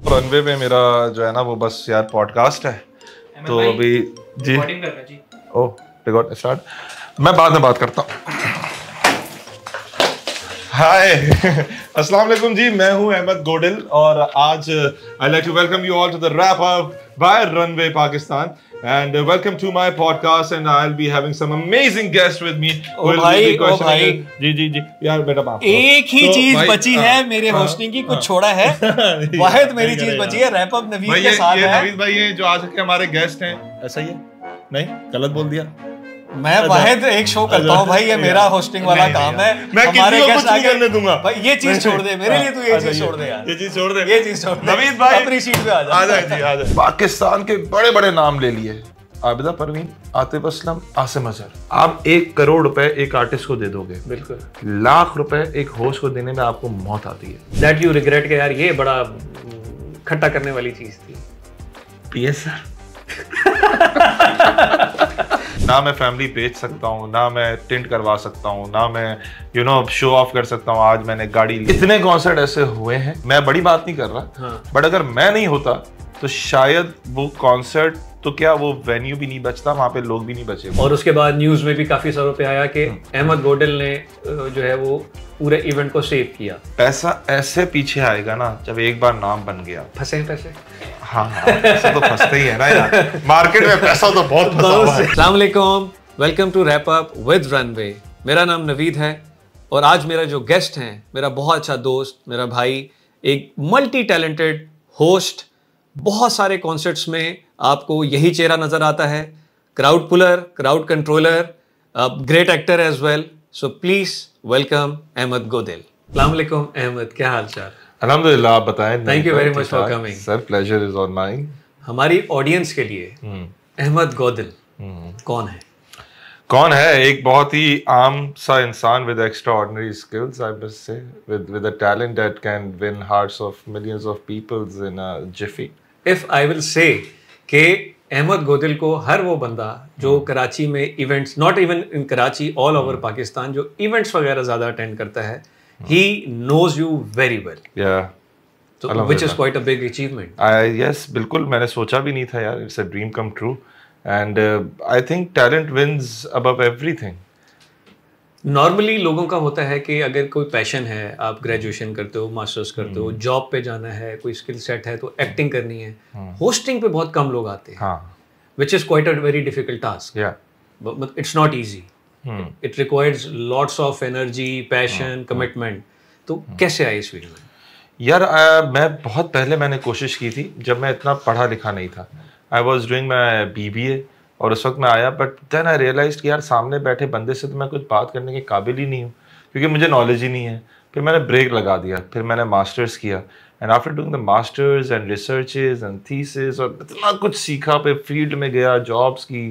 Runway पे मेरा जो है ना वो बस यार पॉडकास्ट है तो अभी जी ओह रिकॉर्ड स्टार्ट मैं बाद में बात करता हूँ। हाय अस्सलाम वालेकुम जी, मैं हूँ अहमद गोडिल और आज I like to welcome you all to the wrap up by runway Pakistan and welcome to my podcast and I'll be having some amazing guests with me. ओ भाई जी यार बेटा माफ करो। एक ही चीज बची है मेरे होस्टिंग की, कुछ छोड़ा है वाहिद मेरी चीज बची है रैप अप नवीद के साथ है। नवीद भाई ये जो आज के हमारे गेस्ट हैं, ऐसा ही है? नहीं गलत बोल दिया? मैं वाहिद एक शो करता हूँ भाई, ये मेरा होस्टिंग वाला काम है। मैं हमारे गेस्ट आगे करने दूंगा भाई, ये चीज छोड़ दे मेरे लिए, तू ये चीज छोड़ दे यार, ये चीज छोड़ दे, ये चीज छोड़ दे। नवीद भाई अपनी सीट पे आ जाए जी, आ जाए। पाकिस्तान के बड़े बड़े नाम ले लिए, आबिदा परवीन, आतिफ असलम, आसिम अजहर। आप 1 करोड़ रुपए एक आर्टिस्ट को दे दोगे, बिल्कुल लाख रुपए एक होस्ट को देने में आपको मौत आती है। दैट यू रिग्रेट के यार ये बड़ा खट्टा करने वाली चीज थी। पीएस सर ना मैं फैमिली बेच सकता हूँ, ना मैं टिंट करवा सकता हूँ, ना मैं शो ऑफ कर सकता हूँ। आज मैंने गाड़ी ली। इतने कॉन्सर्ट ऐसे हुए हैं, मैं बड़ी बात नहीं कर रहा, बट अगर मैं नहीं होता तो शायद वो कॉन्सर्ट तो क्या वो वेन्यू भी नहीं बचता, वहां पे लोग भी नहीं बचे। और उसके बाद न्यूज में भी काफी सारों पे आया कि अहमद गोडिल ने जो है वो पूरे इवेंट को सेव किया। पैसा ऐसे पीछे आएगा ना जब एक बार नाम बन गया। फंसे पैसे, हाँ पैसा तो फंसते ही है ना यार, मार्केट में पैसा तो बहुत फंसा हुआ है। अस्सलाम वालेकुम, welcome to wrap up with runway. मेरा नाम नवीद है और आज मेरा जो गेस्ट हैं, मेरा बहुत अच्छा दोस्त, मेरा भाई, एक मल्टी टैलेंटेड होस्ट। बहुत सारे कॉन्सर्ट्स में आपको यही चेहरा नजर आता है, crowd puller, crowd controller, great actor as well. So please welcome Ahmed Godil. अस्सलाम वालेकुम अहमद, क्या हाल चाल? अल्हम्दुलिल्लाह, आप बताएं। Thank you very much for coming sir, pleasure is on mine. हमारी ऑडियंस के लिए अहमद गोडिल कौन है? कौन है? एक बहुत ही आम सा इंसान with extraordinary skills, I must say, with a talent that can win hearts of millions of people in a jiffy. If I will say कि अहमद गोडिल को हर वो बंदा जो कराची में events, not even in Karachi, all over Pakistan, जो इवेंट्स वगैरह ज्यादा attend करता है, he knows you very well. Yeah. So, which is quite a big achievement. Yes, बिल्कुल, मैंने सोचा भी नहीं था यार, it's a dream come true. And I think talent wins above everything. Normally लोगों का होता है कि अगर कोई पैशन है, आप ग्रेजुएशन करते हो, मास्टर्स करते हो, जॉब पे जाना है, कोई स्किल सेट है तो एक्टिंग करनी है, होस्टिंग पे बहुत कम लोग आते हैं, which is quite a very difficult task. But it's not easy, it requires lots of energy, passion, commitment. तो कैसे आए इस फील्ड में? यार मैं बहुत पहले मैंने कोशिश की थी, जब मैं इतना पढ़ा लिखा नहीं था। I was doing my BBA और उस वक्त मैं आया, बट देन आई रियलाइज कि यार सामने बैठे बंदे से तो मैं कुछ बात करने के काबिल ही नहीं हूँ, क्योंकि मुझे नॉलेज ही नहीं है। फिर मैंने ब्रेक लगा दिया, फिर मैंने मास्टर्स किया, and after doing the masters and researches and thesis और इतना कुछ सीखा, फिर फील्ड में गया, जॉब्स की,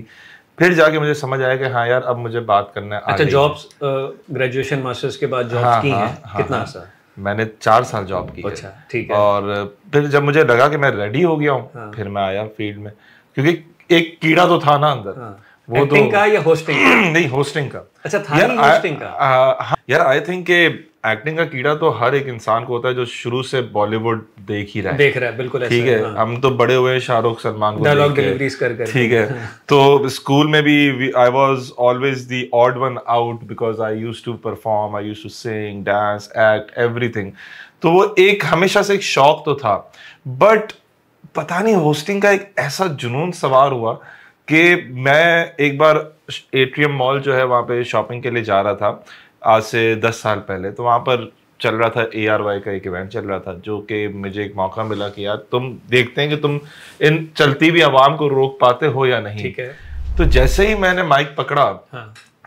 फिर जाके मुझे समझ आया कि हाँ यार अब मुझे बात करना है। अच्छा, जॉब्स ग्रेजुएशन मास्टर्स के बाद जॉब्स की हैं? कितना अर्सा? मैंने 4 साल जॉब की। अच्छा, ठीक है। और फिर जब मुझे लगा कि मैं रेडी हो गया हूँ, फिर मैं आया फील्ड में, क्योंकि एक कीड़ा तो था ना अंदर। वो एक्टिंग का या होस्टिंग का? नहीं, होस्टिंग का। अच्छा, था नहीं होस्टिंग का? यार आई थिंक के एक्टिंग का कीड़ा तो हर एक इंसान को होता है जो शुरू से बॉलीवुड देख रहा है। बिल्कुल ठीक है। हम तो बड़े हुए शाहरुख सलमान को डायलॉग डिलीवरीज कर, ठीक है। तो स्कूल में भी I was always the odd one out because I used to perform, I used to sing, dance, act, everything. तो वो एक हमेशा से एक शौक तो था, बट पता नहीं होस्टिंग का एक ऐसा जुनून सवार हुआ कि मैं एक बार एट्रियम मॉल जो है वहाँ पे शॉपिंग के लिए जा रहा था, आज से 10 साल पहले। तो वहाँ पर चल रहा था ARY का एक इवेंट चल रहा था, जो कि मुझे एक मौका मिला कि यार तुम देखते हैं कि तुम इन चलती भी आवाम को रोक पाते हो या नहीं। ठीक है। तो जैसे ही मैंने माइक पकड़ा,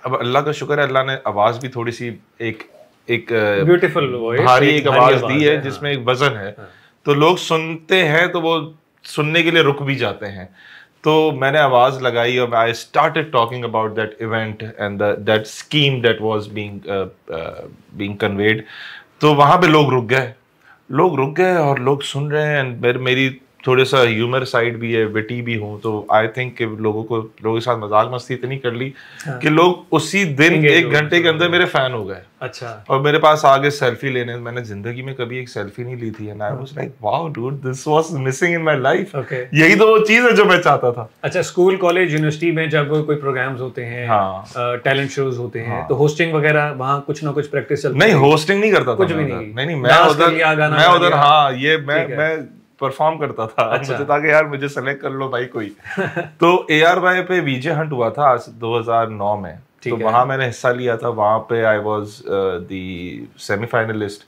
अब अल्लाह का शुक्र है, अल्लाह ने आवाज़ भी थोड़ी सी एक ब्यूटीफुल भारी एक आवाज़ दी है जिसमें एक वजन है। तो लोग सुनते हैं तो वो सुनने के लिए रुक भी जाते हैं। तो मैंने आवाज़ लगाई और I started talking about that event and that scheme that was being conveyed. तो वहाँ पे लोग रुक गए और लोग सुन रहे हैं। एंड मेरी थोड़ा सा ह्यूमर साइड भी है, विटी भी हूँ, तो आई थिंक कि लोगों के साथ मजाक मस्ती इतनी कर ली कि लोग उसी दिन 1 घंटे के अंदर मेरे फैन हो गए। अच्छा। और मेरे पास आगे सेल्फी लेने, मैंने जिंदगी में कभी एक सेल्फी नहीं ली थी, and I was like wow dude, this was missing in my life. यही तो वो चीज है जो मैं चाहता था। अच्छा, स्कूल कॉलेज यूनिवर्सिटी में जब कोई प्रोग्राम्स होते हैं, टैलेंट शोज होते हैं, तो होस्टिंग वगैरह वहाँ कुछ ना कुछ प्रैक्टिस चलती है? नहीं, होस्टिंग नहीं करता था, कुछ भी नहीं। मैं उधर हाँ ये मैं परफॉर्म करता था। अच्छा। मुझे था कि यार मुझे सेलेक्ट कर लो भाई कोई। तो ARY पे VJ हंट हुआ था 2009 में, तो वहां मैंने हिस्सा लिया था। वहां पे आई वाज द सेमीफाइनलिस्ट।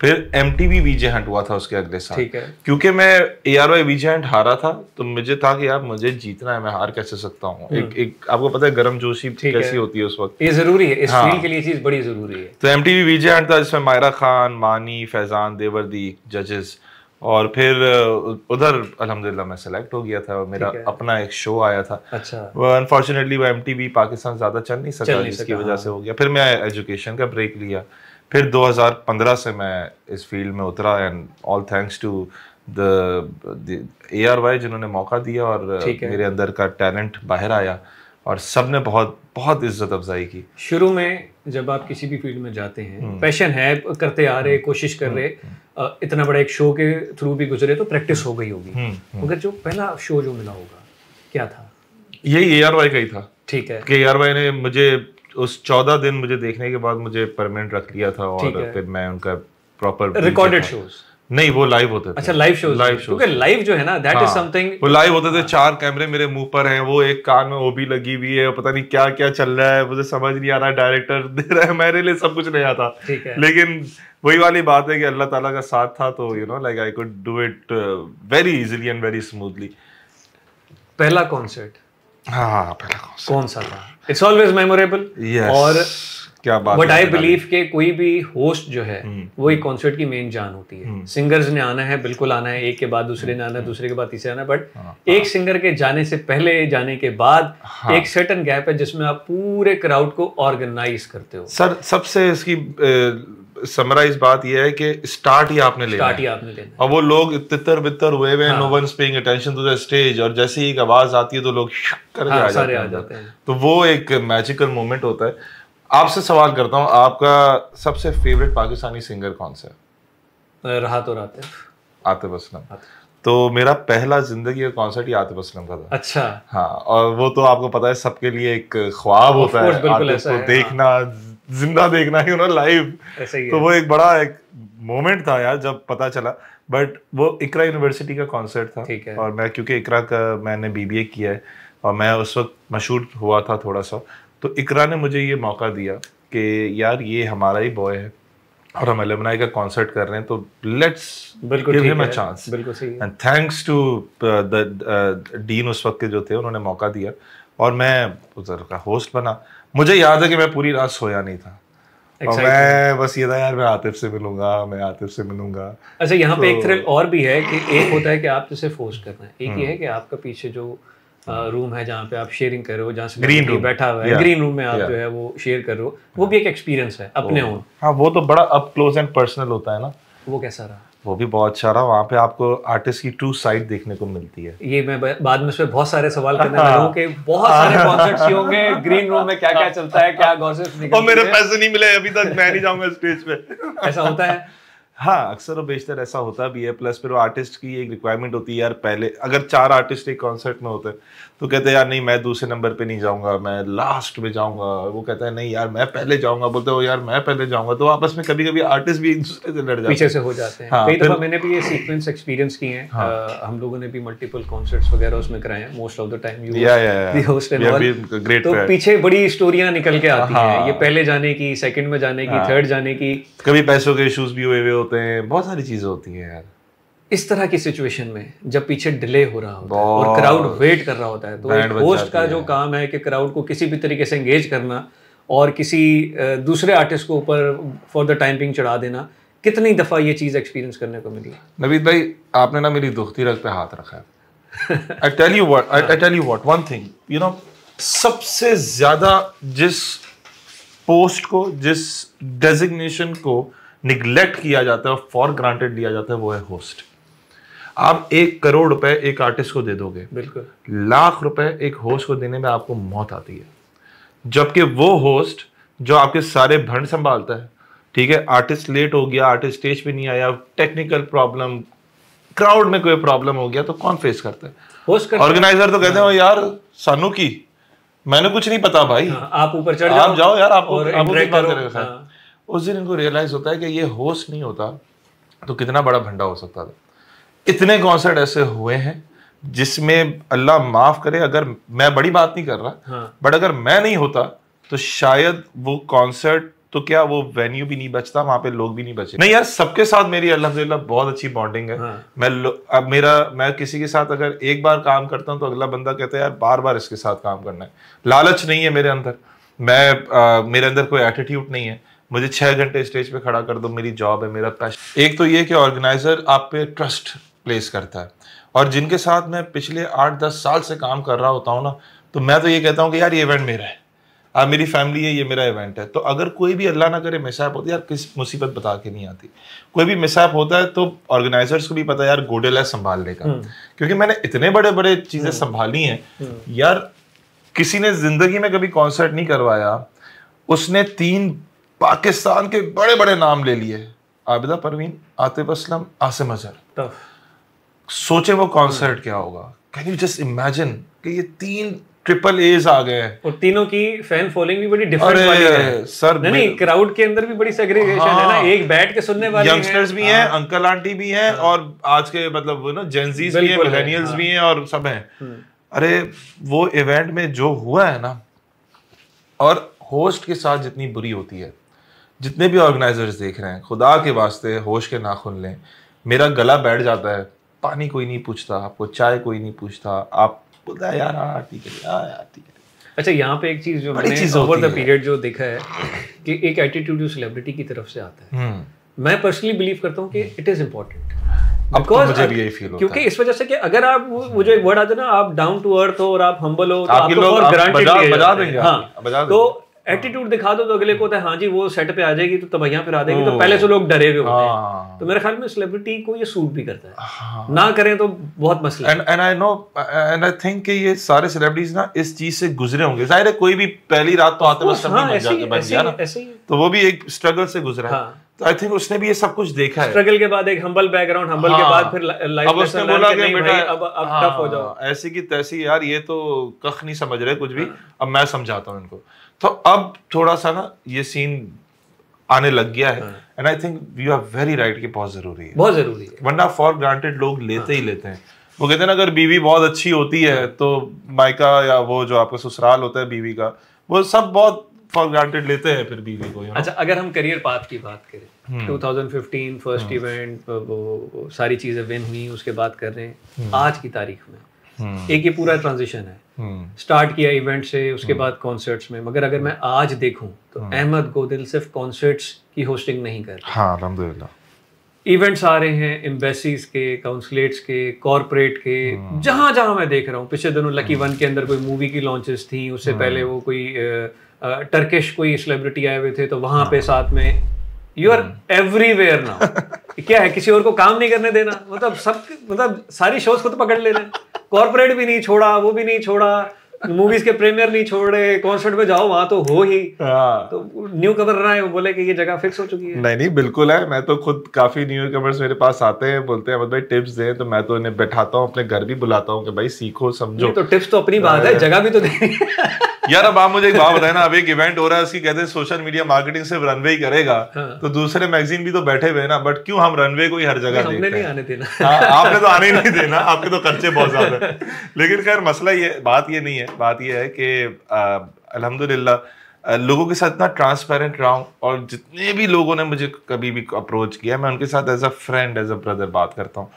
फिर MTV VJ हंट हुआ था उसके अगले साल। क्योंकि मैं ARY VJ हंट हारा था, तो मुझे था कि यार मुझे जीतना है, मैं हार कैसे सकता हूँ। एक आपको पता है गर्मजोशी कैसी होती है उस वक्त, ये जरूरी है, इस फील्ड के लिए चीज बड़ी जरूरी है। तो MTV VJ हंट था जिसमें मायरा खान, मानी, फैजान, देवर दी जजेस। और फिर उधर अल्हम्दुलिल्लाह मैं सेलेक्ट हो गया था और मेरा अपना एक शो आया था। अच्छा। अनफॉर्चुनेटली वो MTV पाकिस्तान ज्यादा चल नहीं सका, जिसकी वजह से हो गया। फिर मैं एजुकेशन का ब्रेक लिया। फिर 2015 से मैं इस फील्ड में उतरा, and all thanks to the ARY जिन्होंने मौका दिया और मेरे अंदर का टैलेंट बाहर आया, और सब ने बहुत बहुत इज्जत अफजाई की। शुरू में जब आप किसी भी फील्ड में जाते हैं, पैशन है, करते आ रहे, कोशिश कर रहे, इतना बड़ा एक शो के थ्रू भी गुजरे, तो प्रैक्टिस हो गई होगी। मगर जो पहला शो जो मिला होगा क्या था? यही ARY का ही था। ठीक है। कि ARY ने मुझे उस 14 दिन मुझे देखने के बाद मुझे परमानेंट रख लिया था, और फिर मैं उनका प्रॉपर रिकॉर्डेड शोज नहीं, वो लाइव होते थे। अच्छा, लाइव शोज। क्योंकि लाइव जो है ना, दैट इज समथिंग। वो लाइव होते थे, 4 कैमरे मेरे मुंह पर हैं, वो एक कान में OB लगी हुई है, पता नहीं क्या क्या चल रहा है, मुझे समझ नहीं आ रहा, डायरेक्टर दे रहा है, मेरे लिए सब कुछ नया था। लेकिन वही वाली बात है कि अल्लाह ताला का साथ था, तो you know like I could do it very easily and very smoothly. पहला कॉन्सर्ट, हाँ पहला कॉन्सर्ट कौन सा था? It's always memorable. और क्या बात, बट आई बिलीव के कोई भी होस्ट जो है वो एक कॉन्सर्ट की मेन जान होती है। सिंगर्स ने आना है, बिल्कुल आना है, एक के बाद दूसरे ने आना है, दूसरे के बाद तीसरे आना है, बट एक सिंगर के जाने से पहले, जाने के बाद एक सर्टेन गैप है जिसमें आप पूरे क्राउड को ऑर्गेनाइज करते हो। सर सबसे इसकी समराइज बात यह है कि स्टार्ट ही आपने लेना है। और वो लोग तितर बितर हुए हुए, no one's paying attention to the stage, और जैसे ही एक आवाज आती है तो लोग करके आ जाते हैं। तो वो एक मैजिकल मोमेंट होता है। आपसे सवाल करता हूँ, आपका सबसे फेवरेट पाकिस्तानी सिंगर कौन सा है? राहत और आतिफ असलम। तो मेरा पहला जिंदगी का कॉन्सर्ट ही आतिफ असलम का था। अच्छा। हाँ, और वो तो आपको पता है सबके लिए एक ख्वाब होता है आतिफ को देखना, जिंदा देखना, यू नो लाइव। तो वो एक बड़ा एक मोमेंट था यार जब पता चला। बट वो इकरा यूनिवर्सिटी का कॉन्सर्ट था, और मैं क्योंकि इकरा का मैंने BBA किया है और मैं उस वक्त मशहूर हुआ था थोड़ा सा, तो इकरा ने मुझे ये मौका दिया कि यार ये हमारा ही बॉय है और हम अलुमनाई का कॉन्सर्ट कर रहे हैं, तो let's give him a chance. बिल्कुल सही है। And thanks to the dean उस वक्त के जो थे, उन्होंने मौका दिया और मैं उधर का होस्ट बना। मुझे याद है कि मैं पूरी रात सोया नहीं था, और मैं बस ये था यार मैं आतिफ से मिलूंगा। अच्छा, यहाँ पे एक थ्रिल और भी है कि एक होता है कि आप जिसे फोर्स करना है, एक ये है कि आपका पीछे जो रूम है जहाँ पे आप शेयरिंग कर रहे हो, जहाँ से ग्रीन रूम बैठा हुआ है, ग्रीन रूम में आप जो है वो शेयर कर रहे हो, वो भी एक एक्सपीरियंस है अपने ओन। हाँ, वो तो बड़ा अप क्लोज एंड पर्सनल होता है ना। वो कैसा रहा? वो भी बहुत अच्छा रहा। वहाँ पे आपको आर्टिस्ट की ट्रू साइड देखने को मिलती है। ये मैं बाद में उसमें बहुत सारे सवाल करने लगा हूँ कि बहुत सारे कॉन्सर्ट्स होंगे, ग्रीन रूम में क्या क्या चलता है, क्या गॉसिप्स निकलते हैं। और मेरे पैसे नहीं मिले अभी तक, मैं नहीं जाऊंगा स्टेज पे। ऐसा होता है? हाँ, अक्सर और बेशतर ऐसा होता भी है। प्लस फिर वो आर्टिस्ट की एक रिक्वायरमेंट होती है यार, पहले अगर 4 आर्टिस्ट एक कॉन्सर्ट में होते हैं तो कहते हैं यार नहीं मैं दूसरे नंबर पे नहीं जाऊंगा, मैं लास्ट में जाऊंगा। वो कहता है नहीं यार मैं पहले जाऊंगा, बोलते हो यार मैं पहले जाऊंगा। तो आपस में कभी कभी आर्टिस्ट भी एक दूसरे से लड़ जाते हैं, पीछे से हो जाते हैं। हाँ, कई दफा मैंने भी ये सीक्वेंस एक्सपीरियंस किए हैं। हम लोगों ने भी मल्टीपल कॉन्सर्ट्स वगैरह उसमें कराए हैं। Most of the time you the host and all. तो पीछे बड़ी स्टोरियां निकल के आती हैं, ये पहले जाने की, सेकंड में जाने की, थर्ड जाने की। कभी पैसों के इश्यूज भी हुए होते हैं, बहुत सारी चीजें होती हैं यार। इस तरह की सिचुएशन में जब पीछे डिले हो रहा होता है और क्राउड वेट कर रहा होता है, तो एक होस्ट का जो काम है कि क्राउड को किसी भी तरीके से एंगेज करना और किसी दूसरे आर्टिस्ट को ऊपर फॉर द टाइम बिंग चढ़ा देना, कितनी दफा ये चीज एक्सपीरियंस करने को मिली? नवीद भाई, आपने ना मेरी दुखती रग पे हाथ रखा है। I tell you what, one thing, you know, सबसे ज्यादा जिस पोस्ट को, जिस डेजिग्नेशन को निग्लेक्ट किया जाता है और फॉर ग्रांटेड लिया जाता है, वो है होस्ट। आप 1 करोड़ रुपए एक आर्टिस्ट को दे दोगे, बिल्कुल, लाख रुपए एक होस्ट को देने में आपको मौत आती है। जबकि वो होस्ट जो आपके सारे भंड संभालता है, ठीक है, आर्टिस्ट लेट हो गया, आर्टिस्ट स्टेज पे नहीं आया, टेक्निकल प्रॉब्लम, क्राउड में कोई प्रॉब्लम हो गया, तो कौन फेस करता है? होस्ट ऑर्गेनाइजर तो कहते हैं यार सानू की, मैंने कुछ नहीं पता भाई, आप ऊपर चढ़ आप जाओ यार, आपको करो। उस दिन इनको रियलाइज होता है कि ये होस्ट नहीं होता तो कितना बड़ा भंडा हो सकता था। इतने कॉन्सर्ट ऐसे हुए हैं जिसमें अल्लाह माफ करे, अगर मैं बड़ी बात नहीं कर रहा, बट अगर मैं नहीं होता तो शायद वो कॉन्सर्ट तो क्या वो वेन्यू भी नहीं बचता, वहां पे लोग भी नहीं बचे। नहीं यार, सबके साथ मेरी अल्हम्दुलिल्लाह बहुत अच्छी बॉन्डिंग है। मैं किसी के साथ अगर एक बार काम करता हूँ तो अगला बंदा कहता है यार बार बार इसके साथ काम करना है। लालच नहीं है मेरे अंदर, मेरे अंदर कोई एटीट्यूड नहीं है, मुझे 6 घंटे स्टेज पे खड़ा कर दो, मेरी जॉब है, मेरा पैशन। एक तो ये कि ऑर्गेनाइजर आप पे ट्रस्ट प्लेस करता है, और जिनके साथ मैं पिछले 8-10 साल से काम कर रहा होता हूँ ना, तो मैं तो ये कहता हूँ कि यार ये इवेंट मेरा है, आप मेरी फैमिली है, ये मेरा इवेंट है। तो अगर कोई भी अल्लाह ना करे मिसहैप होती है, यार किस मुसीबत बता के नहीं आती, कोई भी मिसहैप होता है तो ऑर्गेनाइजर्स को भी पता है यार गोडेल है संभालने का, क्योंकि मैंने इतने बड़े बड़े चीजें संभाली हैं यार। किसी ने जिंदगी में कभी कॉन्सर्ट नहीं करवाया, उसने 3 पाकिस्तान के बड़े बड़े नाम ले लिए, आबिदा परवीन, आतिफ असलम, आसिम अजहर। सोचे वो कॉन्सर्ट क्या होगा। कैन यू जस्ट इमेजिन कि ये 3 ट्रिपल एज आ गए हैं, और तीनों की फैन फॉलोइंग भी बड़ी डिफरेंट वाली है सर। नहीं, क्राउड के अंदर भी बड़ी सेग्रीगेशन है ना, एक बैठ के सुनने वाले यंगस्टर्स भी हैं, अंकल आंटी भी हैं, और आज के मतलब वो ना जेनजीज भी हैं, मिलेनियल्स भी हैं, और सब हैं। अरे वो इवेंट में जो हुआ है ना, और होस्ट के साथ जितनी बुरी होती है, जितने भी ऑर्गेनाइजर्स देख रहे हैं, खुदा के वास्ते होस्ट के नाखून लें। मेरा गला बैठ जाता है, पानी कोई नहीं पूछता आपको, चाय कोई नहीं पूछता, आप बोलता है यार हाँ ठीक है, यार ठीक है। अच्छा, यहाँ पे एक चीज जो मैंने ओवर द पीरियड जो देखा है कि एक एटीट्यूड जो सेलिब्रिटी की तरफ से आता है, मैं पर्सनली बिलीव करता हूँ कि इट इज इम्पोर्टेंट। बिकॉज़ मुझे भी यही फील होता है, क्योंकि इस वजह से कि अगर आप वो जो एक वर्ड आता है ना, आप डाउन टू अर्थ हो और आप हम्बल हो, तो आपके लोग बजा देंगे। हाँ, तो एटीट्यूड दिखा दो तो अगले को होता है हाँ जी वो सेट पे आ जाएगी तो तब यहाँ पे आ जाएगी, तो पहले से लोग डरे हुए होते हैं। तो मेरे ख्याल में सेलिब्रिटी को ये सूट भी करता है, ना करें तो बहुत मसला है। And I know and I think कि ये सारे सेलिब्रिटीज ना इस चीज से गुजरे होंगे। जाहिर है कोई भी पहली रात तो आते वक्त बन गया ना, तो वो भी एक स्ट्रगल से गुजरा है। तो आई थिंक उसने भी ये सब कुछ देखा है। स्ट्रगल के बाद एक हम्बल बैकग्राउंड, हम्बल के बाद फिर लाइफ अब उसने बोला कि बेटा अब टफ हो जाओ, ऐसी की तैसी, यार ये तो कख नहीं समझ रहे कुछ भी, अब मैं समझाता हूँ इनको। तो अब थोड़ा सा ना ये सीन आने लग गया है, and I think you are very right कि बहुत जरूरी है, बहुत जरूरी है। वरना फॉर ग्रांटेड लोग लेते ही लेते हैं। वो कहते हैं ना, अगर बीवी बहुत अच्छी होती है तो मायका या वो जो आपका ससुराल होता है बीवी का, वो सब बहुत फॉर ग्रांटेड लेते हैं फिर बीवी को। अच्छा, अगर हम करियर पाथ की बात करें, 2015 फर्स्ट इवेंट, वो सारी चीजें विन हुई, उसके बाद कर रहे हैं आज की तारीख में एक ये पूरा ट्रांजिशन है। स्टार्ट किया इवेंट से, उसके बाद कॉन्सर्ट्स में, मगर अगर मैं आज देखूं तो अहमद गोदिल सिर्फ कॉन्सर्ट्स की होस्टिंग नहीं कर रहा। हाँ, अल्हम्दुलिल्लाह इवेंट्स आ रहे हैं एम्बेसीज के, काउंसलेट्स के, कॉर्पोरेट के, जहां जहां मैं देख रहा हूँ। पिछले दिनों लकी वन के अंदर कोई मूवी की लॉन्चेस थी, उससे पहले वो कोई टर्किश कोई सेलिब्रिटी आए हुए थे, तो वहां पे साथ में यू आर एवरीवेयर नाउ। क्या है, किसी और को काम नहीं करने देना, मतलब सब, मतलब सारी शोज को तो पकड़ लेना। कॉर्पोरेट भी नहीं छोड़ा, वो भी नहीं छोड़ा, मूवीज के प्रीमियर नहीं छोड़े, कॉन्सर्ट में जाओ वहां तो हो ही। तो न्यू कमर रहा है, वो बोले कि ये जगह फिक्स हो चुकी है। नहीं बिल्कुल है। मैं तो खुद काफी न्यू कमर्स मेरे पास आते हैं, बोलते हैं भाई टिप्स दें, तो मैं तो इन्हें बैठाता हूँ, अपने घर भी बुलाता हूँ कि भाई सीखो समझो। तो टिप्स तो अपनी बात है, जगह भी तो देनी। यार अब आप मुझे एक बात बताए ना, अब एक इवेंट हो रहा है, उसकी कहते हैं सोशल मीडिया मार्केटिंग सिर्फ रनवे ही करेगा, तो दूसरे मैगजीन भी तो बैठे हुए हैं ना, बट क्यों हम रनवे को ही हर जगह देखते हैं? नहीं आने देना। आपने तो आने ही नहीं देना, आपके तो खर्चे बहुत ज्यादा है। लेकिन खैर मसला ये, बात ये नहीं है, बात ये है कि अल्हम्दुलिल्लाह लोगों के साथ इतना ट्रांसपेरेंट रहा हूँ, और जितने भी लोगों ने मुझे कभी भी अप्रोच किया, मैं उनके साथ as a friend, as a brother बात करता हूँ।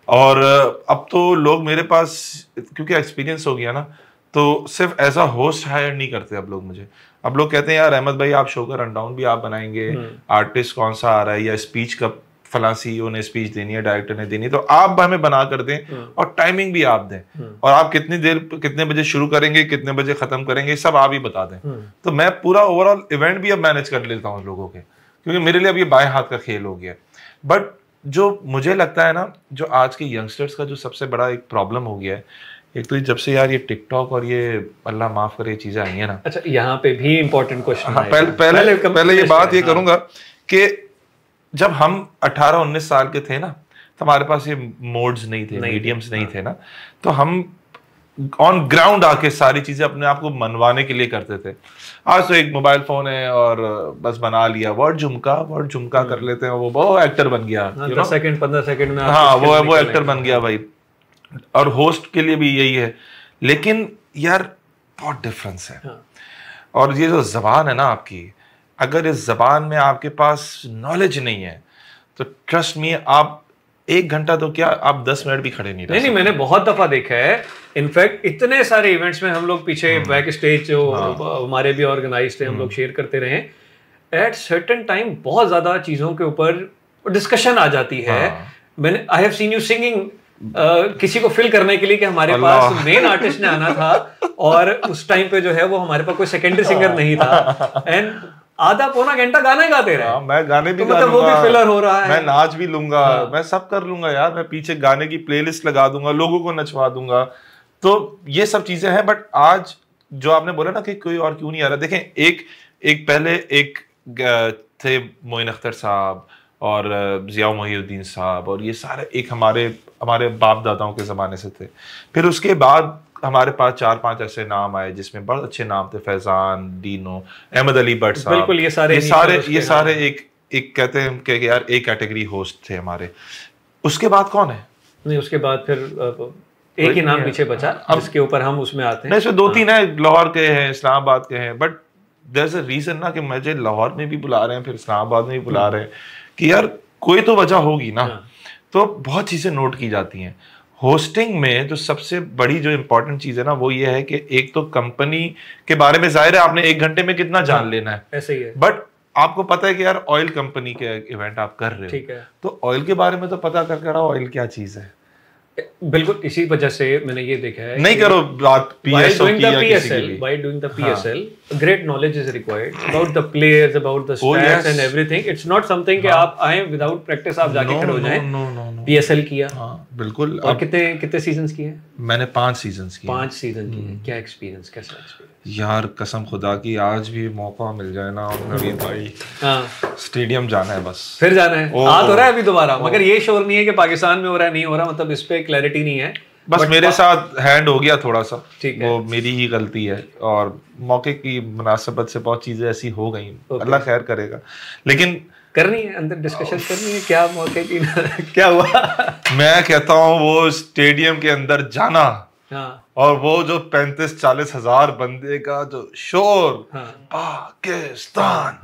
और अब तो लोग मेरे पास, क्योंकि एक्सपीरियंस हो गया ना, तो सिर्फ एज अ होस्ट हायर नहीं करते अब लोग मुझे। अब लोग कहते हैं यार अहमद भाई आप शो का रनडाउन भी आप बनाएंगे, आर्टिस्ट कौन सा आ रहा है, या स्पीच का फला CEO ने स्पीच देनी है, डायरेक्टर ने देनी है, तो आप हमें बना कर दें, और टाइमिंग भी आप दें, और आप कितनी देर कितने बजे शुरू करेंगे, कितने बजे खत्म करेंगे, सब आप ही बता दें। तो मैं पूरा ओवरऑल इवेंट भी अब मैनेज कर लेता हूँ लोगों के, क्योंकि मेरे लिए अब ये बाएं हाथ का खेल हो गया। बट जो मुझे लगता है ना, जो आज के यंगस्टर्स का जो सबसे बड़ा एक प्रॉब्लम हो गया है, एक तो जब से यार ये टिकटॉक और ये अल्लाह माफ करे चीजें आई है ना। अच्छा, यहाँ पे भी इम्पोर्टेंट क्वेश्चन। हाँ, पहले ये बात ये करूंगा कि जब हम 18-19 साल के थे ना, तो हमारे पास ये मोड्स नहीं थे, मीडियम्स नहीं थे ना, तो हम ऑन ग्राउंड आके सारी चीजें अपने आप को मनवाने के लिए करते थे। आज तो एक मोबाइल फोन है और बस बना लिया, वर्ड झुमका कर लेते हैं, वो एक्टर बन गया। 10 सेकंड 15 सेकंड में हाँ, वो एक्टर बन गया भाई। और होस्ट के लिए भी यही है, लेकिन यार बहुत डिफरेंस है। हाँ। और ये जो जबान है ना आपकी, अगर इस जबान में आपके पास नॉलेज नहीं है तो ट्रस्ट मी, आप 1 घंटा तो क्या, आप 10 मिनट भी खड़े नहीं रह सकते। नहीं, मैंने बहुत दफा देखा है। इनफैक्ट इतने सारे इवेंट्स में हम लोग पीछे बैक स्टेज जो हमारे भी ऑर्गेनाइज थे, हम लोग शेयर करते रहे, एट सर्टेन टाइम बहुत ज्यादा चीजों के ऊपर डिस्कशन आ जाती है। मैंने I have seen you singing किसी को फिल करने के लिए कि हमारे पास मेन आर्टिस्ट ने आना था, और उस टाइम पे जो है वो हमारे पास कोई सेकेंडरी सिंगर नहीं था, एंड आधा पौना घंटा गाने गाते रहे। मैं गाने भी मतलब वो भी फिलर हो रहा है, मैं नाच भी लूंगा, मैं सब कर लूंगा यार, मैं पीछे गाने की प्लेलिस्ट लगा दूंगा, लोगों को नचवा दूंगा। तो ये सब चीजें हैं। बट आज जो आपने बोला ना कि कोई और क्यों नहीं आ रहा, देखें, एक पहले एक थे मोइन अख्तर साहब और जिया मोहिउद्दीन साहब, और ये सारे एक हमारे बाप दादाओं के ज़माने से थे। फिर उसके बाद हमारे पास 4-5 ऐसे नाम आए जिसमें बहुत अच्छे नाम थे, फैजान, डीनो, अहमद अली भट्ट साहब। बिल्कुल, ये सारे एक कहते हैं कि यार एक कैटेगरी होस्ट थे हमारे। उसके बाद कौन है? नहीं, उसके बाद फिर एक ही नाम पीछे बचा, जिसके ऊपर हम उसमें आते हैं। नहीं, इसमें 2-3 है, लाहौर के हैं, इस्लामाबाद के हैं, but there is a reason ना कि मुझे लाहौर में भी बुला रहे हैं, फिर इस्लामाबाद में भी बुला रहे हैं, कि यार कोई तो वजह होगी ना। तो बहुत चीजें नोट की जाती हैं होस्टिंग में। जो सबसे बड़ी जो इंपॉर्टेंट चीज है ना, वो ये है कि एक तो कंपनी के बारे में जाहिर है आपने 1 घंटे में कितना जान लेना है, ऐसे ही है। बट आपको पता है कि यार ऑयल कंपनी के इवेंट आप कर रहे हो, ठीक है, तो ऑयल के बारे में तो पता करके रहो ऑयल क्या चीज है। बिल्कुल, इसी वजह से मैंने ये देखा है। नहीं करो बात पीएसएल की या किसी की भी। While doing the PSL, great knowledge is required about the players, about the stats and everything. It's not something कि आप आए without practice आप जाके खड़े हो जाएं। PSL किया। हाँ, बिल्कुल। और कितने सीजन्स किए? मैंने 5 सीजन्स किए। 5 सीजन किए। क्या एक्सपीरियंस, कैसा एक्सपीरियंस? यार कसम खुदा की, आज भी मौका मिल जाए ना नवीद भाई, स्टेडियम जाना है बस। फिर जाना है, आ तो रहा है अभी दोबारा, मगर ये श्योर नहीं है कि पाकिस्तान में हो रहा है नहीं हो रहा, मतलब इस पे क्लैरिटी नहीं है। बस मेरे साथ हैंड हो गया थोड़ा सा, वो मेरी ही गलती है, और मौके की मुनासबत से बहुत चीजें ऐसी हो गई, अल्लाह खैर करेगा। लेकिन करनी है, अंदर डिस्कशन करनी है, क्या मौके की क्या हुआ। मैं कहता हूँ वो स्टेडियम के अंदर जाना, और वो जो 35-40 हजार बंदे का जो शोर, पाकिस्तान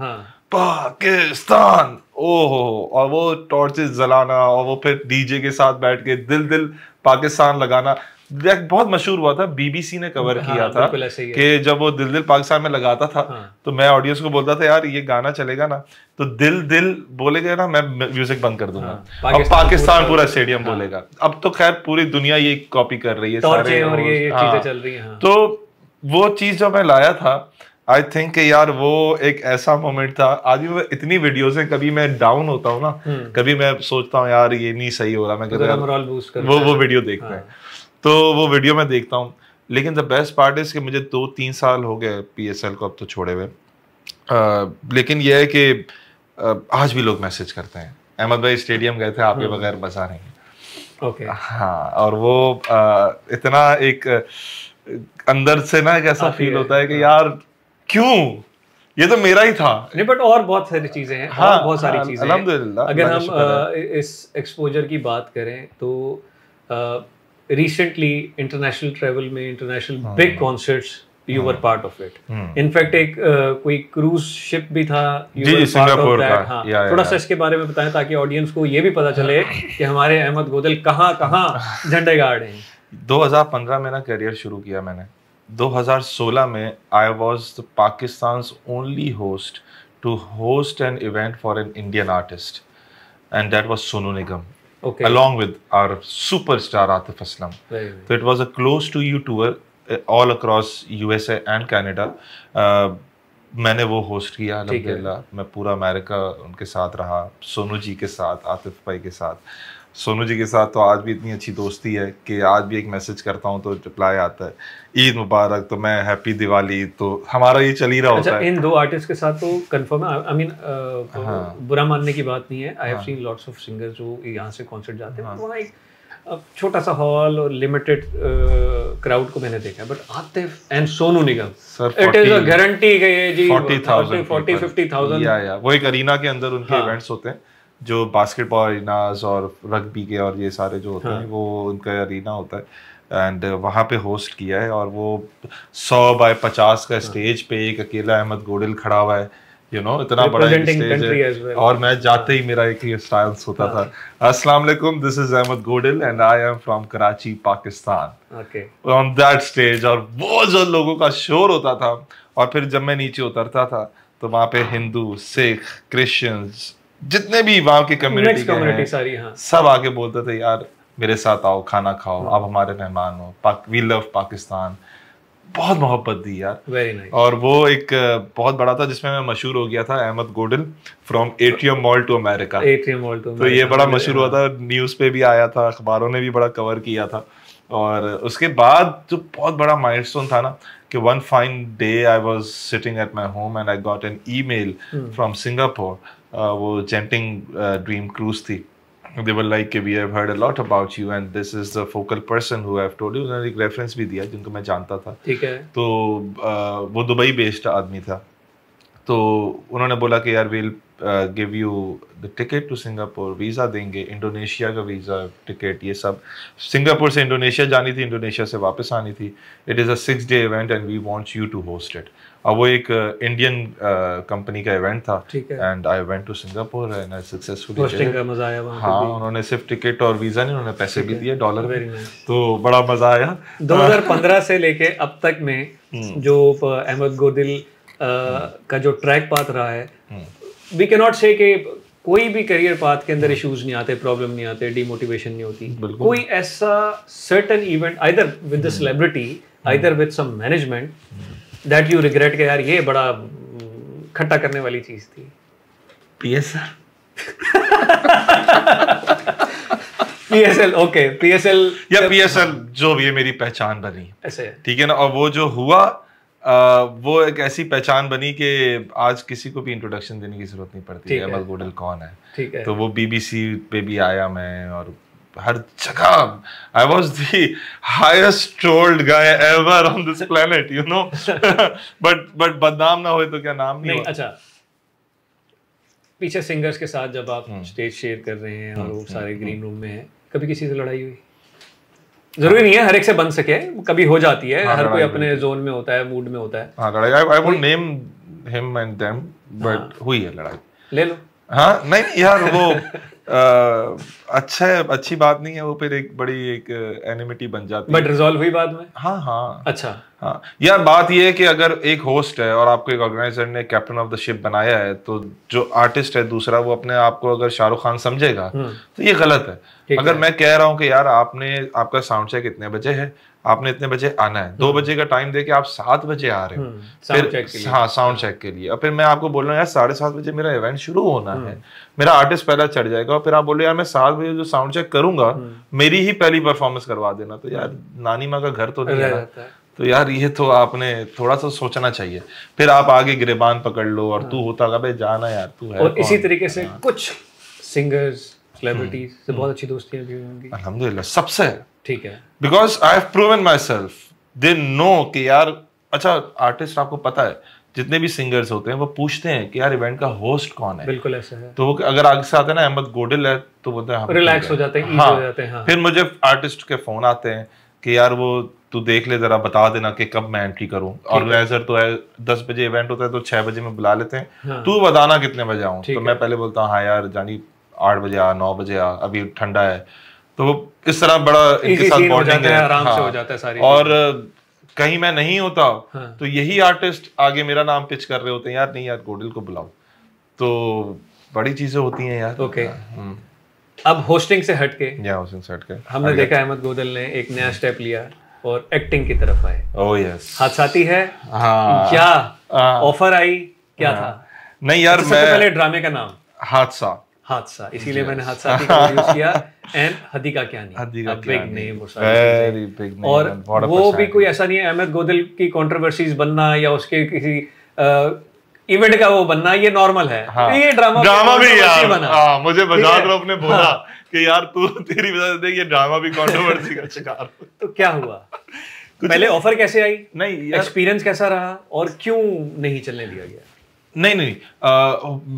पाकिस्तान, ओहो, और वो टॉर्चेस जलाना, और वो फिर डीजे के साथ बैठ के दिल दिल पाकिस्तान लगाना। बहुत मशहूर हुआ था, बीबीसी ने कवर किया था कि जब वो दिल दिल पाकिस्तान में लगाता था, तो मैं ऑडियंस को बोलता था यार ये गाना चलेगा ना तो दिल दिल बोलेगा ना, मैं म्यूजिक बंद कर दूंगा, और पाकिस्तान पूरा स्टेडियम बोलेगा। अब तो खैर पूरी दुनिया ये कॉपी कर रही है, सारे और ये चीजें चल रही हैं। तो वो चीज जो मैं लाया था, आई थिंक यार वो एक ऐसा मोमेंट था। आज भी मैं इतनी वीडियोस हैं, कभी मैं डाउन होता हूँ ना, कभी मैं सोचता हूँ यार ये नहीं सही हो रहा, मैं कहता वो वीडियो देखते हैं, तो वो वीडियो मैं देखता हूँ। लेकिन द बेस्ट पार्ट इज कि मुझे 2-3 साल हो गए पीएसएल को अब तो छोड़े हुए, लेकिन ये है कि आज भी लोग मैसेज करते हैं, अहमद भाई स्टेडियम गए थे, आपके बगैर मजा नहीं। ओके, हाँ, और वो इतना एक अंदर से ना एक ऐसा फील होता है कि यार क्यों, ये तो मेरा ही था। नहीं, बट और बहुत सारी चीजें हैं, और बहुत सारी चीजें हैं। अगर हम इस एक्सपोजर की बात करें तो रिसेंटली इंटरनेशनल ट्रैवल में, international big concerts, you were part of it. In fact एक कोई क्रूज शिप भी था, सिंगापुर का। हाँ, थोड़ा सा इसके बारे में बताएं ताकि ऑडियंस को ये भी पता चले कि हमारे अहमद गोदल कहाँ झंडे गाड़ रहे हैं। 2015 में ना करियर शुरू किया मैंने। 2016 में I was the Pakistan's only host to host an event for an Indian artist, and that was Sonu Nigam, along with our superstar Atif Aslam. So it was a close to you tour all across USA and Canada. मैंने वो host किया अल्हम्दुलिल्लाह। मैं पूरा America उनके साथ रहा, सोनू जी के साथ, आतिफ भाई के साथ। सोनू जी के साथ तो आज भी इतनी अच्छी दोस्ती है कि आज भी एक मैसेज करता हूँ तो रिप्लाई आता है, ईद मुबारक, तो मैं हैप्पी दिवाली, तो हमारा ये चल ही रहा होता है। इन दो आर्टिस्ट के साथ तो कंफर्म है, आई मीन बुरा मानने की बात नहीं है। I have seen lots of singers जो यहाँ से कॉन्सर्ट जाते हैं, वहाँ एक छोटा सा हॉल और लिमिटेड क्राउड को मैंने देखा, but Atif and Sonu Nigam, it is a guarantee कि ये जी 40,000-50,000 या वो एक अरीना के अंदर उनके इवेंट्स होते हैं, जो बास्केटबॉल अरीनास और रग्बी के और ये सारे जो होते हैं, वो उनका अरीना होता है। एंड वहाँ पे होस्ट किया है, और वो 100x50 का स्टेज पे एक अकेला अहमद गोडिल खड़ा हुआ है, इतना बड़ा स्टेज है, और मैं जाते ही मेरा एक ही स्टाइल्स होता था, अस्सलाम वालेकुम, this is Ahmed Godil and I am from Karachi Pakistan, on that stage. और वो जो लोगों का शोर होता था, और फिर जब मैं नीचे उतरता था तो वहाँ पे हिंदू, सिख, क्रिश्चियंस, जितने भी वहाँ की कम्युनिटी सारी, सब आके बोलते थे, यार मेरे साथ आओ, खाना खाओ, आप हमारे मेहमान हो, वी लव पाकिस्तान। बहुत मोहब्बत दी यार, वेरी नाइस। और वो एक बहुत बड़ा था, जिसमें मैं मशहूर हो गया था, Ahmed Godil from Atrium mall to America. तो ये बड़ा मशहूर हुआ था, न्यूज़ पे भी आया था, अखबारों ने भी बड़ा कवर किया था। और उसके बाद जो बहुत बड़ा माइलस्टोन था ना, कि one fine day I was sitting at my home and I got an email from Singapore. वो जेंटिंग ड्रीम क्रूज थी। They were like, we have heard a lot about you and this is the focal person who have told you। उन्होंने एक reference भी दिया जिनको मैं जानता था। ठीक है। तो वो दुबई बेस्ड आदमी था, तो उन्होंने बोला कि यार we'll give you the ticket to Singapore, visa देंगे, इंडोनेशिया का वीज़ा, टिकट, ये सब। सिंगापुर से इंडोनेशिया जानी थी, इंडोनेशिया से वापस आनी थी। It is a 6-day event and we want you to host it. और वो एक इंडियन कंपनी का इवेंट था, and I went to Singapore and I successfully hosting का मजा आया वहाँ। हाँ, उन्होंने सिर्फ टिकट और वीज़ा नहीं, उन्होंने पैसे भी दिए डॉलर में, तो बड़ा मजा आया। 2015 से लेके अब तक में जो अहमद गोडिल का जो ट्रैक पाथ रहा है, वी कैन नॉट से कि कोई भी करियर पाथ के अंदर इश्यूज नहीं आते, प्रॉब्लम नहीं आते, डिमोटिवेशन नहीं होती। कोई ऐसा certain event either with the celebrity, either with some management that you regret के यार ये बड़ा खट्टा करने वाली चीज थी? PSL, ओके, PSL या PSL जो भी है, मेरी पहचान बनी ऐसे, ठीक है ना। और वो जो हुआ वो एक ऐसी पहचान बनी कि आज किसी को भी इंट्रोडक्शन देने की जरूरत नहीं पड़ती है, अहमद गोडिल कौन है। ठीक है। तो वो BBC पे भी आया मैं, और हर जगह आई was the highest trolled guy ever on this planet, you know. But बदनाम ना हो तो क्या नाम नहीं। अच्छा, पीछे सिंगर्स के साथ जब आप स्टेज शेयर कर रहे हैं और वो सारे ग्रीन रूम में हैं, कभी किसी से लड़ाई हुई? जरूरी नहीं है हर एक से बन सके, कभी हो जाती है, हर कोई अपने जोन में होता है, मूड में होता है। हाँ, लड़ाई, I won't name him and them, but हुई है लड़ाई। ले लो। हाँ, नहीं यार, वो अच्छा है, अच्छी बात नहीं है, वो फिर एक बड़ी एक एनिमिटी बन जाती है। बट रिजॉल्व हुई बाद में? हाँ हाँ। अच्छा। हाँ यार, बात ये है कि अगर एक होस्ट है और आपको एक ऑर्गेनाइजर ने कैप्टन ऑफ द शिप बनाया है, तो जो आर्टिस्ट है दूसरा, वो अपने आप को अगर शाहरुख खान समझेगा तो ये गलत है। अगर मैं कह रहा हूँ कि यार आपका साउंड चेक इतने बजे है, आपने इतने बजे आना है, 2 बजे का टाइम देके आप 7 बजे आ रहे हो फिर, हाँ, साउंड चेक के लिए। और फिर मैं आपको बोल रहा हूँ यार 7:30 बजे मेरा इवेंट शुरू होना है, मेरा आर्टिस्ट पहला चढ़ जाएगा, और फिर आप बोल रहे यार मैं 7 बजे जो साउंड चेक करूंगा मेरी ही पहली परफॉर्मेंस करवा देना, तो यार नानी माँ का घर तो नहीं है। तो यार ये तो आपने थोड़ा सा सोचना चाहिए। फिर आप आगे गिरेबान पकड़ लो और तू होता कब जाना यार, तू है। और इसी तरीके से कुछ सिंगर्स, सेलिब्रिटीज से बहुत अच्छी दोस्तियां भी होंगी? अल्हम्दुलिल्लाह, सबसे। ठीक है। Because I have proven my self, they know कि यार, अच्छा आर्टिस्ट आपको पता है जितने भी सिंगर्स होते हैं वो पूछते हैं कि यार इवेंट का होस्ट कौन है। बिल्कुल ऐसा है। तो वो अगर आगे से आते हैं ना अहमद गोडिल है, तो बोलते हैं रिलैक्स हो जाते हैं, इजी हो जाते हैं। हाँ। फिर मुझे आर्टिस्ट के फोन आते हैं कि यार वो तू देख ले, जरा बता देना कि कब मैं एंट्री करूं। ऑर्गेनाइजर तो है 10 बजे इवेंट होता है, तो 6 बजे में बुला लेते हैं, तू बताना कितने बजे आऊं। तो मैं पहले बोलता हूँ हाँ यार जानी 8 बजे आ, 9 बजे आ, अभी ठंडा है। तो वो इस तरह बड़ा इनके साथ बॉन्डिंग है, आराम से हो जाता है सारी। और कहीं मैं नहीं होता तो यही आर्टिस्ट आगे मेरा नाम पिच कर रहे होते हैं, यार नहीं यार गोडिल को बुलाओ। तो बड़ी चीजें होती हैं यार। ओके, अब होस्टिंग से हटके, या होस्टिंग से हटके हमने देखा अहमद गोडिल ने एक नया स्टेप लिया, और एक्टिंग की तरफ आए? Oh yes. हादसाती है? हाँ। क्या ऑफर आई, क्या था? नहीं यार, सबसे पहले ड्रामे का नाम हादसा, हादसा, इसीलिए मैंने हादसाती का यूज किया। एंड हदीका क्या नहीं, बिग नेम और सारी वेरी बिग नेम, और वो भी कोई ऐसा नहीं है अहमद गोदल की कंट्रोवर्सीज बनना या उसके किसी इवेंट का वो बनना, ये नॉर्मल है। हाँ। ये ड्रामा भी यार बना। हाँ, मुझे बजाज रऊफ ने बोला कि यार तू तेरी वजह से ये ड्रामा भी कंट्रोवर्सी का शिकार। तो क्या हुआ? पहले ऑफर कैसे आई? नहीं, एक्सपीरियंस कैसा रहा और क्यों नहीं चलने दिया गया? नहीं,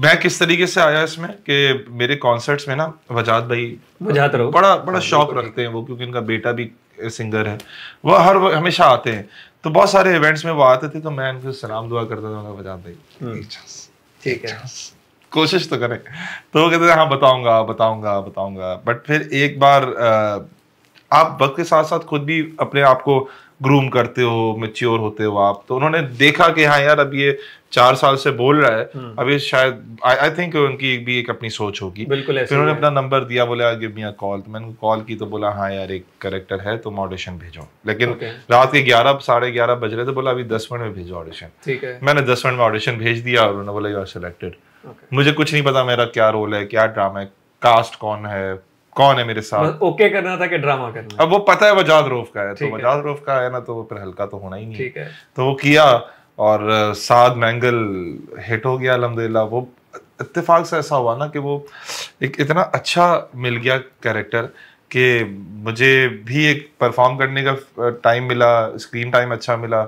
मैं किस तरीके से आया इसमें कि मेरे कॉन्सर्ट्स में ना वजाद भाई बड़ा शौक रखते हैं वो, क्योंकि उनका बेटा भी सिंगर है, वो हमेशा आते हैं, तो बहुत सारे इवेंट्स में वो आते थे, तो मैं उनको सलाम दुआ करता था, वजाद भाई ठीक है कोशिश तो करें, तो वो कहते थे हाँ बताऊंगा। बट फिर एक बार आप वक्त के साथ साथ खुद भी अपने आप को ग्रूम करते हो, मैच्योर होते हो आप, तो उन्होंने देखा कि हाँ यार अब ये 4 साल से बोल रहा है, अब ये शायद आई थिंक उनकी भी एक अपनी सोच होगी। बिल्कुल ऐसे फिर उन्होंने अपना नंबर दिया, बोला गिव मी अ कॉल, तो मैंने कॉल की तो बोला हाँ यार एक कैरेक्टर है, तुम ऑडिशन भेजो। लेकिन रात के 11 साढ़े 11 बज रहे थे, बोला अभी 10 मिनट में भेजो ऑडिशन। ठीक है, मैंने 10 मिनट में ऑडिशन भेज दिया और उन्होंने बोला यू आर सिलेक्टेड। मुझे कुछ नहीं पता मेरा क्या रोल है, क्या ड्रामा है, कास्ट कौन है मेरे साथ, ओके करना था कि ड्रामा करना। अब वो पता है वजाद रऊफ का है, तो वजाद रऊफ का है ना, तो फिर हल्का तो होना ही नहीं। ठीक है, तो वो किया और साद मैंगल हिट हो गया अल्हम्दुलिल्लाह। वो इत्तेफाक से ऐसा हुआ ना कि वो एक इतना अच्छा मिल गया कैरेक्टर कि मुझे भी एक परफॉर्म करने का टाइम मिला, स्क्रीन टाइम अच्छा मिला,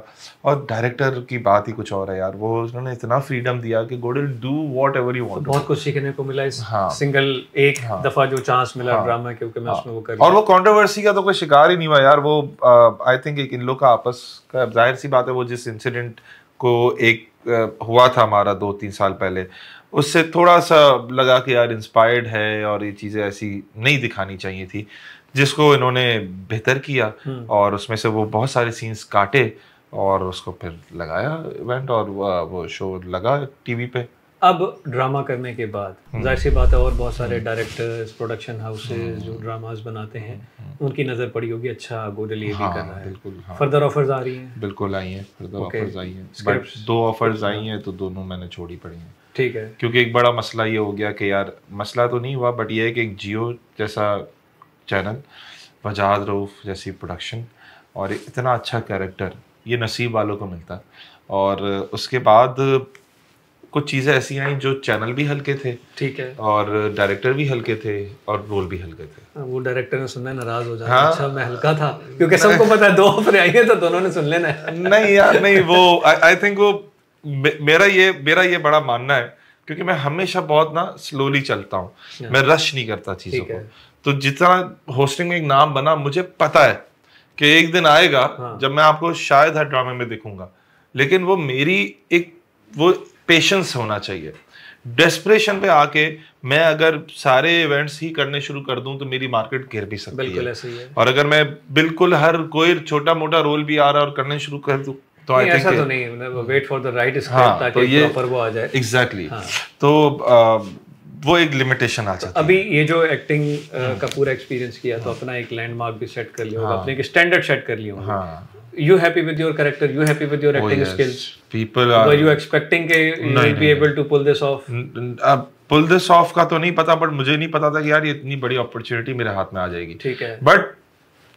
और डायरेक्टर की बात ही कुछ और है यार, वो उन्होंने इतना फ्रीडम दिया कि Godal do whatever you want. बहुत कुछ सीखने को मिला इस सिंगल एक दफा जो चांस मिला ड्रामा, क्योंकि मैं उसमें वो कर, और वो कंट्रोवर्सी का तो कोई शिकार ही नहीं हुआ यार। वो आई थिंक एक इन लोग का आपस का, जाहिर सी बात है, वो जिस इंसिडेंट को एक हुआ था हमारा 2-3 साल पहले, उससे थोड़ा सा लगा कि यार इंस्पायर्ड है और ये चीज़ें ऐसी नहीं दिखानी चाहिए थी, जिसको इन्होंने बेहतर किया और उसमें से वो बहुत सारे सीन्स काटे और उसको फिर लगाया इवेंट, और वो शो लगा टीवी पे। अब ड्रामा करने के बाद जाहिर सी बात है और बहुत सारे डायरेक्टर्स, प्रोडक्शन हाउसेस जो ड्रामास बनाते हैं, उनकी नज़र पड़ी होगी अच्छा गोडल ये भी कर रहा है। बिल्कुल, फर्दर ऑफर्स आ रही हैं? बिल्कुल आई हैं, फर्दर ऑफर्स आई हैं, बट 2 ऑफर्स आई हैं तो दोनों मैंने छोड़ी पड़ी हैं। ठीक है, क्योंकि एक बड़ा मसला ये हो गया कि यार, मसला तो नहीं हुआ बट ये है कि एक जियो जैसा चैनल, वजाद रऊफ जैसी प्रोडक्शन और इतना अच्छा कैरेक्टर, ये नसीब वालों को मिलता है। और उसके बाद कुछ चीज़ें ऐसी आई जो चैनल भी हल्के थे, ठीक है, और डायरेक्टर भी हल्के थे और रोल भी हल्के थे। वो डायरेक्टर ने सुनना नाराज हो जाता है, अच्छा मैं हल्का था, क्योंकि सबको पता है 2 ऑफर आई है तो दोनों ने सुन लेना है। नहीं यार नहीं, वो आई थिंक वो मेरा ये बड़ा मानना है, क्योंकि मैं हमेशा बहुत ना स्लोली चलता हूँ, मैं रश नहीं करता चीज़ों को। तो जितना होस्टिंग में एक नाम बना, मुझे पता है कि एक दिन आएगा जब मैं आपको शायद हर ड्रामे में दिखूंगा, लेकिन वो मेरी एक वो पेशेंस होना चाहिए। डेस्परेशन पे आके मैं अगर सारे इवेंट्स ही करने शुरू कर दूं तो मेरी मार्केट गिर भी सकती है। ऐसे ही है। और अगर मैं बिल्कुल हर कोई छोटा मोटा रोल भी आ रहा है और करने शुरू कर दूं तो आई थिंक ऐसा तो नहीं, wait for the right script ताकि प्रॉपर वो आ जाए। एग्जैक्टली, तो वो एक लिमिटेशन आ जाती है। अभी ये जो एक्टिंग का पूरा एक्सपीरियंस किया तो अपना एक लैंडमार्क भी सेट कर लिया होगा, अपने एक स्टैंडर्ड सेट कर लिया होगा। You happy with your character? You happy with your acting skills? People are. Were you expecting कि you will be able to pull this off? Pull this off का तो नहीं पता, बट मुझे नहीं पता था कि यार ये इतनी बड़ी अपॉर्चुनिटी मेरे हाथ में आ जाएगी। ठीक है। बट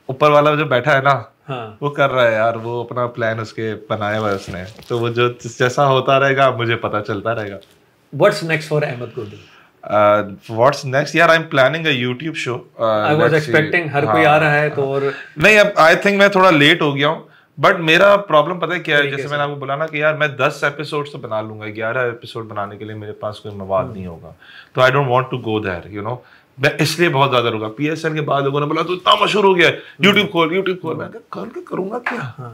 ऊपर वाला जो बैठा है ना, हाँ, वो कर रहा है यार, वो अपना प्लान उसके बनाया हुआ है उसने, तो वो जो जैसा होता रहेगा मुझे पता चलता रहेगा। What's next for Ahmed Godal? What's next? यार I'm planning a YouTube show. I was expecting हर कोई आ रहा है तो, और नहीं, अब I think मैं थोड़ा लेट हो गया हूँ, बट मेरा प्रॉब्लम पता है क्या है, जैसे मैंने आपको बोला ना कि यार मैं 10 एपिसोड तो बना लूंगा, 11 एपिसोड बनाने के लिए मेरे पास कोई मवाद नहीं होगा, तो I don't want to go there, you know. मैं इसलिए बहुत ज्यादा रुका। PSN के बाद लोगों ने बोला तू इतना मशहूर हो गया है, यूट्यूब खोल। मैं करूंगा क्या?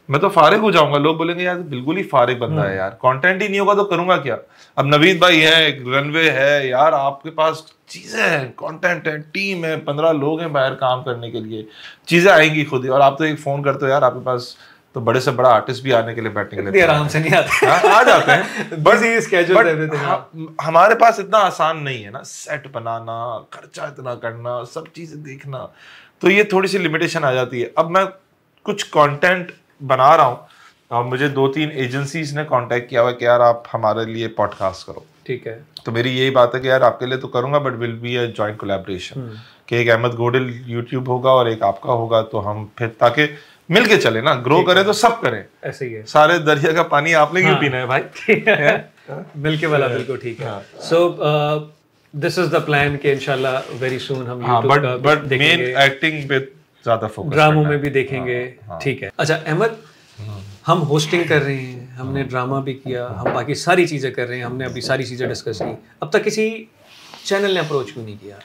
मैं तो फारिग हो जाऊंगा। लोग बोलेंगे यार बिल्कुल ही फारिग बंदा है यार, कंटेंट ही नहीं होगा तो करूंगा क्या? अब नवीद भाई है, रनवे है यार, आपके पास चीजें हैं, कंटेंट है, टीम है, 15 लोग हैं बाहर काम करने के लिए, चीजें आएंगी खुद ही। और आप तो एक फोन करते हो यार, आपके पास तो बड़े से बड़ा आर्टिस्ट भी आने के लिए बैटिंग लेते हैं, आराम से नहीं आते। आ जाते हैं, बट हमारे पास इतना आसान नहीं है ना, सेट बनाना, खर्चा इतना करना, सब चीजें देखना, तो ये थोड़ी सी लिमिटेशन आ जाती है। अब मैं कुछ कंटेंट बना रहा हूँ और मुझे 2-3 एजेंसीज ने कांटेक्ट किया हुआ कि यार आप हमारे लिए पॉडकास्ट करो। ठीक है। तो मेरी यही बात है कि यार आपके लिए तो करूंगा but will be a joint collaboration कि एक अहमद गोडिल यूट्यूब होगा और एक आपका होगा, तो हम फिर ताकि मिलके चले ना, ग्रो करें तो सब करें। ऐसे ही है। सारे दरिया का पानी आपने क्यों पीना है भाई? ठीक है। मिलके वाला बिल्कुल ठीक है। So this is the plan कि इंशाल्लाह वेरी सून हम YouTube का बट मेन एक्टिंग पे ज्यादा फोकस, ड्रामों में भी देखेंगे। ठीक है। अच्छा अहमद, हम होस्टिंग कर रहे हैं, हमने ड्रामा भी किया, हम बाकी सारी चीज़ें कर रहे हैं, हमने अभी सारी चीज़ें डिस्कस की, अब तक किसी चैनल ने अप्रोच क्यों नहीं किया?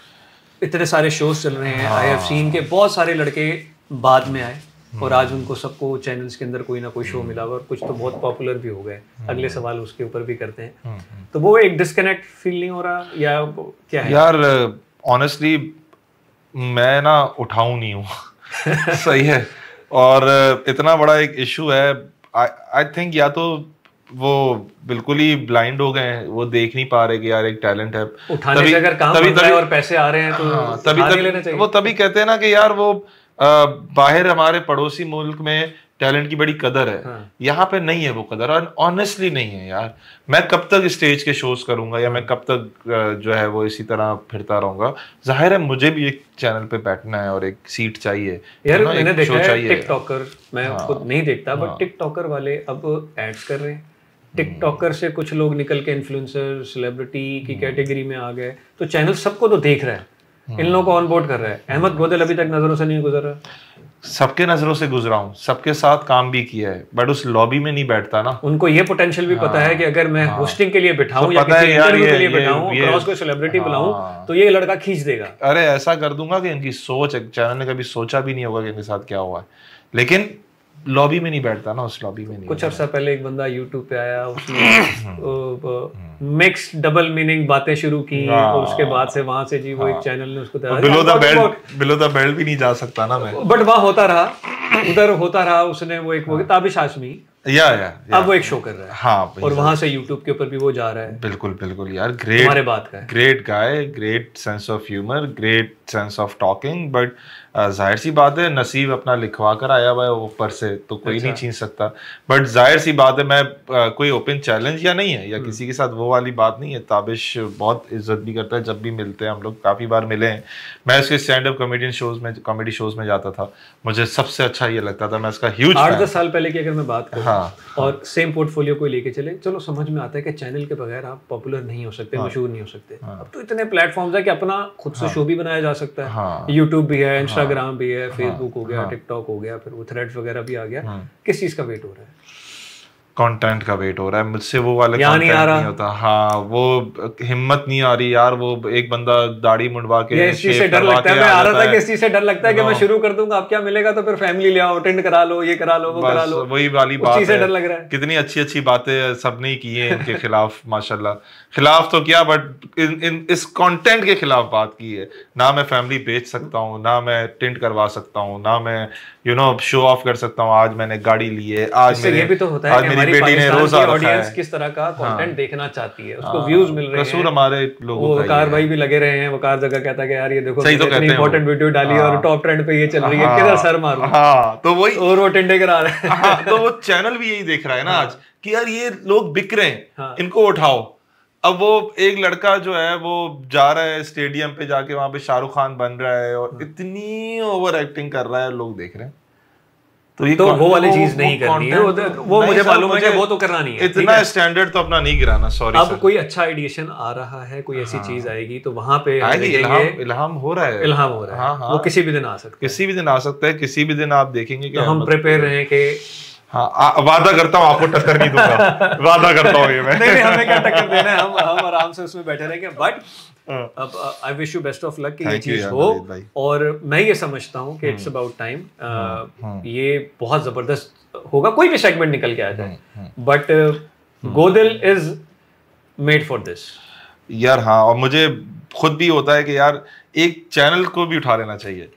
इतने सारे शोज चल रहे हैं, आई हैव सीन के बहुत सारे लड़के बाद में आए और आज उनको सबको चैनल्स के अंदर कोई ना कोई शो मिला और कुछ तो बहुत पॉपुलर भी हो गए। अगले सवाल उसके ऊपर भी करते हैं। तो वो एक डिस्कनेक्ट फील नहीं हो रहा या क्या है? यार ऑनेस्टली मैं ना उठाऊ नहीं हूँ सही है, और इतना बड़ा एक इशू है। आई थिंक या तो वो बिल्कुल ही ब्लाइंड हो गए हैं, वो देख नहीं पा रहे कि यार एक टैलेंट है, उठाने से अगर काम बन रहा है और पैसे आ रहे हैं तो तभी लेना चाहिए। वो तभी कहते हैं ना कि यार वो बाहर हमारे पड़ोसी मुल्क में टैलेंट की बड़ी कदर है, यहाँ पे नहीं है वो कदर, और ऑनेस्टली नहीं है यार। मैं कब तक स्टेज के शोज करूंगा या मैं कब तक जो है वो इसी तरह फिरता रहूंगा? जाहिर है मुझे भी एक चैनल पे बैठना है और एक सीट चाहिए यार। मैंने देखा है टिकटॉकर, मैं खुद नहीं देखता बट टिकटॉकर वाले अब एड्स कर रहे हैं। टिकटॉकर से कुछ लोग निकल के इन्फ्लुएंसर सेलिब्रिटी की कैटेगरी में आ गए, तो चैनल सबको तो देख रहा है, इन लोगों को ऑन बोर्ड कर रहा है। अहमद गोदिल अभी तक नजरों से नहीं गुजर रहा। सबके नजरों से गुजरा हूँ, सबके साथ काम भी किया है, बट उस लॉबी में नहीं बैठता ना। उनको ये पोटेंशियल भी पता है कि अगर मैं होस्टिंग के लिए बिठाऊं या किसी इंटरव्यू के लिए बिठाऊं, क्रॉस कोई सेलिब्रिटी बुलाऊं तो ये लड़का खींच देगा। अरे ऐसा कर दूंगा कि इनकी सोच, चैनल ने कभी सोचा भी नहीं होगा कि इनके साथ क्या हुआ है, लेकिन लॉबी में नहीं बैठता ना, उस लॉबी में नहीं। कुछ अर्सा पहले एक बंदा यूट्यूब पे आया, उसने मिक्स डबल मीनिंग बातें शुरू की और उसके बाद से वहां से जी वो एक चैनल ने उसको बिलो द बेल्ट भी नहीं जा सकता ना मैं, बट वहां होता रहा, उधर होता रहा। उसने वो एक वो ताबिश आशमी या अब वो एक शो कर रहा है। हाँ, और वहां से यूट्यूब के ऊपर भी वो जा रहा है। बिल्कुल बिल्कुल यार, ग्रेट, हमारे बात का great guy, great sense of humour, great sense of talking, but जाहिर सी बात है नसीब अपना लिखवा कर आया हुआ है ऊपर से, तो कोई नहीं छीन सकता। बट जाहिर सी बात है मैं कोई ओपन चैलेंज या नहीं है या किसी के साथ वो वाली बात नहीं है। ताबिश बहुत इज्जत भी करता है, जब भी मिलते हैं हम लोग, काफी बार मिले हैं। मैं उसके स्टैंड अप कॉमेडी शोज में जाता था, मुझे सबसे अच्छा ये लगता था, मैं उसका ह्यूज 8-10 साल पहले की अगर मैं बात करूं और सेम पोर्टफोलियो को लेके चले, चलो समझ में आता है कि चैनल के बगैर आप पॉपुलर नहीं हो सकते, मशहूर नहीं हो सकते। अब तो इतने प्लेटफॉर्म्स है कि अपना खुद से शो भी बनाया जा सकता है। यूट्यूब भी है, इंस्टाग्राम भी है, फेसबुक हो गया, टिकटॉक हो गया, फिर वो थ्रेड्स वगैरह भी आ गया। किस चीज का वेट हो रहा है? कंटेंट का वेट हो रहा है मुझसे, वो वाला कंटेंट नहीं होता। हाँ, वो हिम्मत नहीं आ रही यार। वो एक बंदा दाढ़ी मुंडवा के इस चीज से डर लगता है। मैं आ रहा था कि इस चीज से डर लगता है कि मैं शुरू कर दूंगा, अब क्या मिलेगा, तो फिर फैमिली ले आओ, अटेंड करा लो, ये करा लो, वो करा लो। वही वाली बात है, डर लग रहा है। कितनी अच्छी अच्छी बातें सबने की है इनके खिलाफ माशाल्लाह। खिलाफ तो क्या, बट इस कंटेंट के खिलाफ बात की है ना। मैं फैमिली बेच सकता हूँ ना, मैं टेंट करवा सकता हूँ ना, मैं शो ऑफ कर सकता हूँ। आज मैंने गाड़ी ली है, आज ये भी तो होता है कि मेरी बेटी ने रोजा रखा है। किस तरह का कंटेंट देखना चाहती है, उसको व्यूज मिल रहे हैं। कसूर हमारे लोगों का। वकार भाई भी लगे रहे हैं, वकार जगह कहता है कि यार ये देखो सही तो कहते हैं, इंपॉर्टेंट वीडियो डाली और टॉप ट्रेंड पे ये चल रही है, किधर सर मारूं। हाँ, तो वही, और वो टेंडे करा रहे हैं। तो वो चैनल भी यही देख रहा है ना आज कि यार ये लोग बिक रहे हैं, इनको उठाओ। अब वो एक लड़का जो है वो जा रहा है स्टेडियम पे, जाके वहां पे शाहरुख खान बन रहा है और इतनी ओवर एक्टिंग कर रहा है, लोग देख रहे हैं। तो वो वाली चीज नहीं करनी है, वो मुझे मालूम है कि वो तो करना नहीं है। इतना स्टैंडर्ड तो अपना नहीं गिराना। सॉरी, अब कोई अच्छा एडिशन आ रहा है, कोई ऐसी चीज आएगी तो वहां पे इल्हाम हो रहा है, इल्हाम हो रहा है। वो किसी भी दिन आ सकता है, किसी भी दिन आ सकता है, किसी भी दिन आप देखेंगे कि हम प्रिपेयर रहे कि हाँ, वादा करता हूँ आपको टक्कर नहीं दूंगा। वादा करता हूँ ये मैं। नहीं, हमें क्या टक्कर देना है, हम आराम से उसमें बैठे रहेंगे। बट अब I wish you best of luck कि ये चीज हो। और मैं ये समझता हूँ कि इट्स अबाउट टाइम, ये बहुत जबरदस्त होगा, कोई भी सेगमेंट निकल के आ जाए, but Godil is made for this यार। हाँ, और मुझे खुद भी होता है कि यार एक चैनल को भी उठा लेना चाहिए।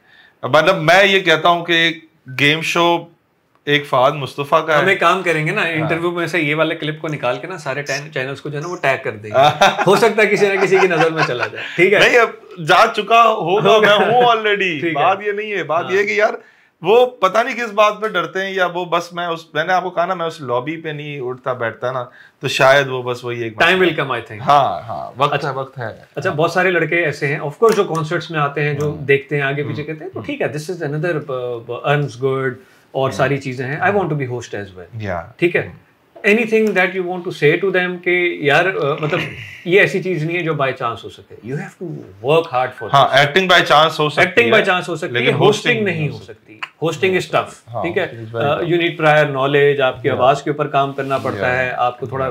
मतलब मैं ये कहता हूँ कि एक गेम शो एक फहद मुस्तफा का हम एक काम करेंगे ना, इंटरव्यू में से ये वाले क्लिप को निकाल के ना सारे चैनल्स को जो है ना वो टैग कर देंगे। हो सकता है किसी ना किसी की नजर में चला जाए। ठीक है, नहीं अब जा चुका होगा, मैं हूँ ऑलरेडी। बात ये नहीं है, बात ये कि यार वो पता नहीं किस बात पे डरते हैं, या वो बस मैंने आपको कहा ना, मैं उस लॉबी पे नहीं उठता बैठता ना, तो शायद वो बस वही एक time will come I think. हाँ वक्त है। अच्छा, बहुत सारे लड़के ऐसे हैं ऑफ कोर्स जो कॉन्सर्ट्स में आते हैं, जो देखते हैं आगे पीछे, कहते हैं तो ठीक है, this is another earns good और सारी चीजें हैं, I want to be host as well, ठीक है। Anything that you want to say to them कि यार मतलब ये ऐसी चीज नहीं है जो बाय चांस हो सके, you have to work hard for. हाँ, एक्टिंग बाय चांस हो सकती है, होस्टिंग नहीं हो सकती। होस्टिंग इज टफ, ठीक है। यू नीड प्रायर नॉलेज, आपकी आवाज के ऊपर काम करना पड़ता है, आपको थोड़ा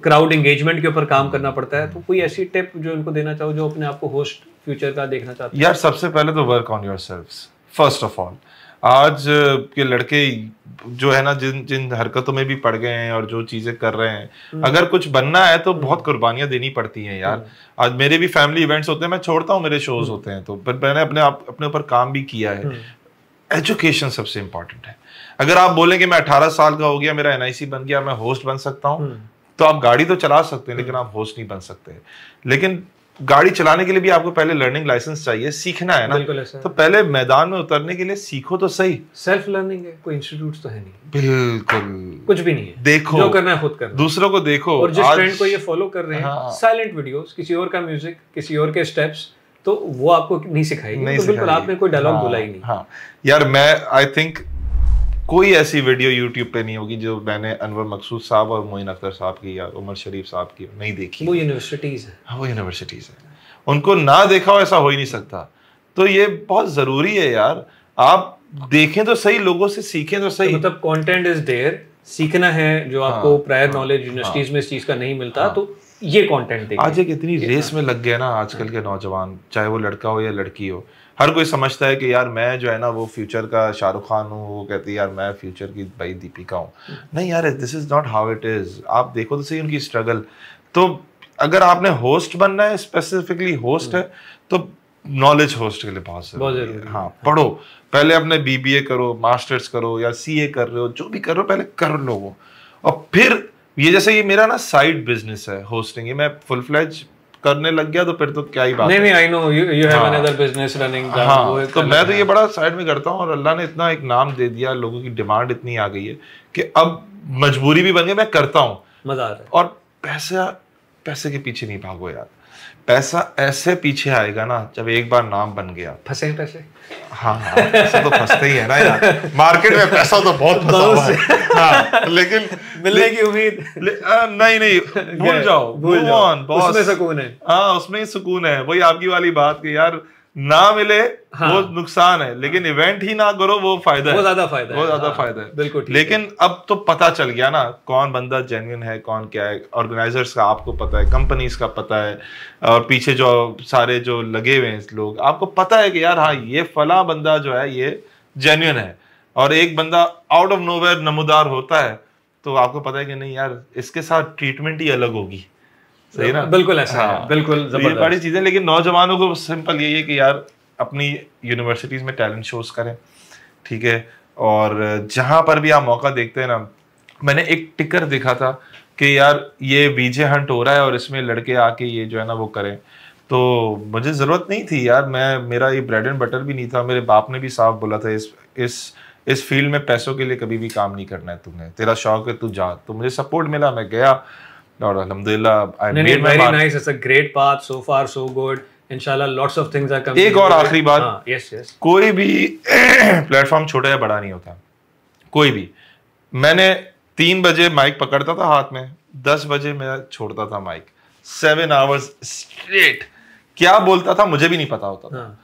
क्राउड एंगेजमेंट के ऊपर काम करना पड़ता है। तो कोई ऐसी टिप जो इनको देना चाहो जो अपने आप को होस्ट फ्यूचर का देखना चाहते हैं? यार सबसे पहले तो work on yourselves first of all. आज के लड़के जो है ना, जिन हरकतों में भी पड़ गए हैं और जो चीजें कर रहे हैं, अगर कुछ बनना है तो बहुत कुर्बानियां देनी पड़ती हैं यार। आज मेरे भी फैमिली इवेंट्स होते हैं, मैं छोड़ता हूँ, मेरे शोज होते हैं, तो फिर मैंने अपने ऊपर काम भी किया है। एजुकेशन सबसे इंपॉर्टेंट है। अगर आप बोलें कि मैं 18 साल का हो गया, मेरा NIC बन गया, मैं होस्ट बन सकता हूँ, तो आप गाड़ी तो चला सकते हैं लेकिन आप होस्ट नहीं बन सकते। लेकिन गाड़ी चलाने के लिए भी आपको पहले लर्निंग लाइसेंस चाहिए, सीखना है ना। तो पहले मैदान में उतरने के लिए सीखो तो सही। सेल्फ लर्निंग है, कोई इंस्टीट्यूट तो है नहीं, बिल्कुल कुछ भी नहीं है। देखो, जो करना है खुद करना, दूसरों को देखो। और जिस ट्रेंड को ये फॉलो कर रहे हैं, साइलेंट वीडियोस, किसी और का म्यूजिक, किसी और के स्टेप्स, तो वो आपको नहीं सिखाएगी। तो बिल्कुल आपने कोई डायलॉग बोला ही नहीं। हाँ यार, मैं आई थिंक कोई ऐसी वीडियो यूट्यूब पे नहीं होगी जो मैंने अनवर मकसूद साहब और मोइन अख्तर साहब की या उमर शरीफ साहब की नहीं देखी। वो यूनिवर्सिटीज है। हाँ, वो यूनिवर्सिटीज है, उनको ना देखा हो ऐसा हो ही नहीं सकता। तो ये बहुत जरूरी है यार, आप देखें तो सही, लोगों से सीखें तो सही। तो मतलब कंटेंट इज देयर, सीखना है जो आपको प्रायर नॉलेज यूनिवर्सिटीज में इस चीज का नहीं मिलता, तो ये कंटेंट देखिए। आज एक इतनी रेस में लग गया ना आजकल के नौजवान, चाहे वो लड़का हो या लड़की हो, हर कोई समझता है कि यार मैं जो है ना वो फ्यूचर का शाहरुख खान हूँ, वो कहती है यार मैं फ्यूचर की भाई दीपिका हूँ। नहीं यार, this is not how it is. आप देखो तो सही उनकी स्ट्रगल। तो अगर आपने होस्ट बनना है, स्पेसिफिकली होस्ट है, तो नॉलेज होस्ट के लिए बहुत जरूरी है। हाँ, पढ़ो पहले, अपने BBA करो, मास्टर्स करो, या CA कर रहे हो, जो भी कर रहे हो पहले कर लो वो। और फिर ये जैसे ये मेरा ना साइड बिजनेस है होस्टिंग, ये मैं फुल फ्लेज करने लग गया तो फिर तो क्या ही बात है। नहीं, I know you have another business running. हाँ, तो मैं तो ये बड़ा साइड में करता हूँ, और अल्लाह ने इतना एक नाम दे दिया, लोगों की डिमांड इतनी आ गई है कि अब मजबूरी भी बन गई, मैं करता हूँ, मजा आ रहा है। और पैसे के पीछे नहीं भागो यार, पैसा ऐसे पीछे आएगा ना जब एक बार नाम बन गया। फंसे पैसे? हाँ, पैसा तो फंसते ही है ना यार, मार्केट में पैसा तो बहुत फंसा हुआ है। हाँ, लेकिन मिलने की उम्मीद नहीं, भूल जाओ, उसमें सुकून है। हाँ, उसमें ही सुकून है। वही आपकी वाली बात कि यार ना मिले वो नुकसान है, लेकिन इवेंट ही ना करो वो फायदा है, वो ज्यादा फायदा है। बिल्कुल। लेकिन अब तो पता चल गया ना कौन बंदा जेन्युइन है, कौन क्या है। ऑर्गेनाइजर्स का आपको पता है, कंपनीज का पता है, और पीछे जो सारे जो लगे हुए हैं लोग, आपको पता है कि यार हाँ ये फला बंदा जो है ये जेन्युइन है। और एक बंदा आउट ऑफ नोवेयर नमूदार होता है, तो आपको पता है कि नहीं यार इसके साथ ट्रीटमेंट ही अलग होगी। सही ना? बिल्कुल ऐसा है, बिल्कुल जबरदस्त। ये बड़ी चीजें। लेकिन नौजवानों को सिंपल यही है कि यार अपनी यूनिवर्सिटीज में टैलेंट शोज करें, ठीक है। और जहां पर भी आप मौका देखते हैं ना, मैंने एक टिकर देखा था कि यार ये VJ हंट हो रहा है और इसमें लड़के आके ये जो है ना वो करें, तो मुझे जरूरत नहीं थी यार। मेरा ये ब्रेड एंड बटर भी नहीं था। मेरे बाप ने भी साफ बोला था इस फील्ड में पैसों के लिए कभी भी काम नहीं करना है, तुम्हें तेरा शौक है तू जा। तो मुझे सपोर्ट मिला, मैं गया, और अल्हम्दुलिल्लाह I made my mark. Nice, it's a great path, so far so good. इंशाल्लाह lots of things are coming. एक और आखिरी बात, यस, कोई भी प्लेटफॉर्म छोटा या बड़ा नहीं होता, कोई भी। मैंने 3 बजे माइक पकड़ता था हाथ में, 10 बजे मैं छोड़ता था माइक, 7 आवर्स स्ट्रेट। क्या बोलता था मुझे भी नहीं पता होता था।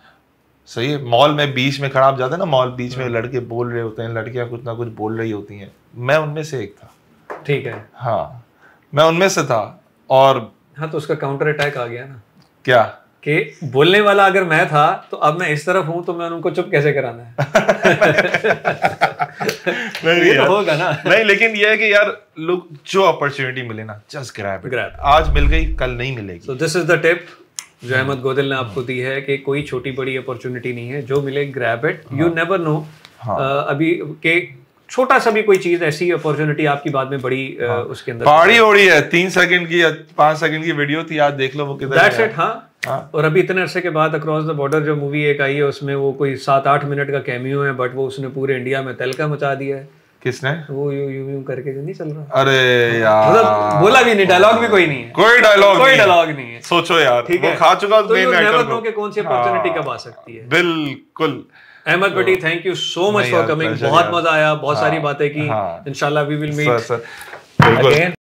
सही है। मॉल में बीच में खड़ा, आप जाते हैं ना मॉल, बीच में लड़के बोल रहे होते हैं, लड़कियां कुछ ना कुछ बोल रही होती हैं, मैं उनमें से एक था। ठीक है, हाँ, मैं उनमें से था। और हाँ, तो उसका काउंटर अटैक आ गया ना। क्या कि बोलने वाला अगर मैं था तो अब मैं इस तरफ हूं, तो मैं उनको चुप कैसे कराना है? नहीं, ये तो होगा ना। नहीं, लेकिन ये है कि यार लोग जो अपॉर्चुनिटी मिले ना, जस्ट ग्रैब इट। आज मिल गई, कल नहीं मिलेगी। So this is the tip जो अहमद गोदिल ने आपको दी है कि कोई छोटी बड़ी अपॉर्चुनिटी नहीं है, जो मिले grab it. You never know, अभी के छोटा सा भी कोई चीज ऐसी अपॉर्चुनिटी आपकी बाद में बड़ी उसके अंदर पहाड़ी ओड़ी है, 3 सेकंड की या 5 सेकंड की वीडियो थी, आज देख लो वो किधर दैट्स इट। हाँ, और अभी इतने अरसे के बाद अक्रॉस द बॉर्डर जो मूवी एक आई है उसमें वो कोई 7-8 मिनट का कैमियो है, बट वो उसने पूरे इंडिया में तहलका मचा दिया है। किसने? वो यूं करके नहीं चल रहा। अरे यार, मतलब बोला भी नहीं, डायलॉग भी कोई नहीं है, कोई डायलॉग नहीं है। सोचो यार, ठीक है, खा चुका तो यू नेवर नो कि कौन सी अपॉर्चुनिटी कब आ सकती है। बिल्कुल। Ahmed Bhatti, thank you so much for coming, बहुत मजा आया, बहुत सारी बातें की। इंशाल्लाह वी विल मीट बिल्कुल।